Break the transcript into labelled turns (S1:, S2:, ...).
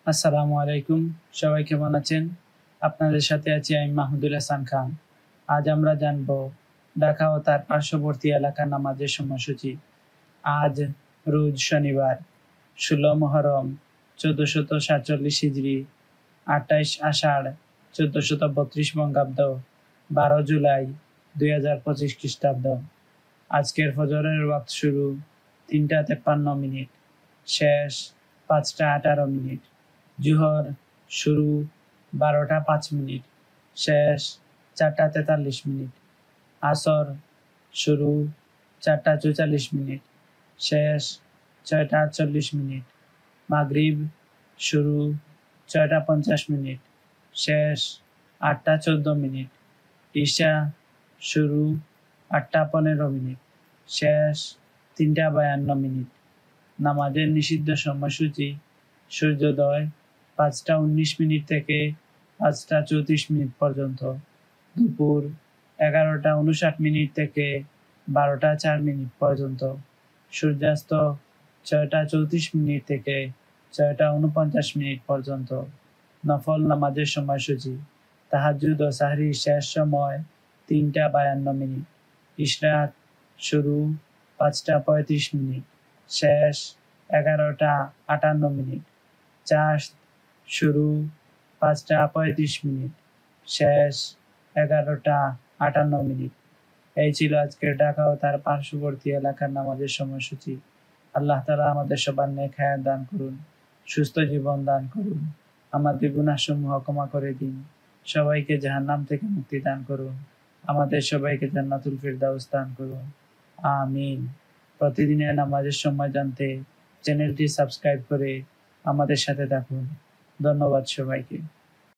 S1: আসসালামু আলাইকুম, সবাই কেমন আছেন? আপনাদের সাথে আছি আমি মাহমুদুল হাসান খান। আজ আমরা জানব ঢাকা ও তার পার্শ্ববর্তী এলাকার নামাজের সময়সূচি। আজ রোজ শনিবার ১৬ মুহররম ১৪৪৭ হিজরি, ২৮ আষাঢ় ১৪৩২ বঙ্গাব্দ, ১২ জুলাই ২০২৫ খ্রিস্টাব্দ। আজকের ফজরের ওয়াক্ত শুরু ৩টা ৫৩ শেষ ৫টা ১৮। জুহর শুরু ১২টা ৫ শেষ ৪টা ৪৩। আসর শুরু ৪টা ৪৪ শেষ ৬টা ৪৮। মাগরিব শুরু ৬টা ৫০ শেষ ৮টা ১৪। ঈশা শুরু ৮টা ১৫ শেষ ৩টা ৫২। নামাজের নিষিদ্ধ সময়সূচি: সূর্যোদয় ৫টা ১৯ থেকে ৫টা ৩৪ পর্যন্ত, দুপুর ১১টা ৫৯ থেকে ১২টা ৪ পর্যন্ত, সূর্যাস্ত ৬টা ৩৪ থেকে ৬টা ৪৯ পর্যন্ত। নফল নামাজের সময়সূচি: তাহাজ্জুদ ও সাহরির শেষ সময় ৩টা ৫২। ইশরাক শুরু ৫টা ৩৫ শেষ ১১টা ৫৮। চাশত শুরু ৫টা ৩৫ শেষ ১১টা ৫৮। এই ছিল আজকের ঢাকা ও তার পার্শ্ববর্তী এলাকার নামাজের সময়সূচি। আল্লাহ তাআলা আমাদের সবার নেক হায়াত দান করুন, সুস্থ জীবন দান করুন, আমাদের গুনাহসমূহ ক্ষমা করে দিন, সবাইকে জাহান্নাম থেকে মুক্তি দান করুন, আমাদের সবাইকে জান্নাতুল ফিরদাউস দান করুন, আমিন। প্রতিদিনের নামাজের সময় জানতে চ্যানেলটি সাবস্ক্রাইব করে আমাদের সাথে থাকুন। ধন্যবাদ সবাইকে।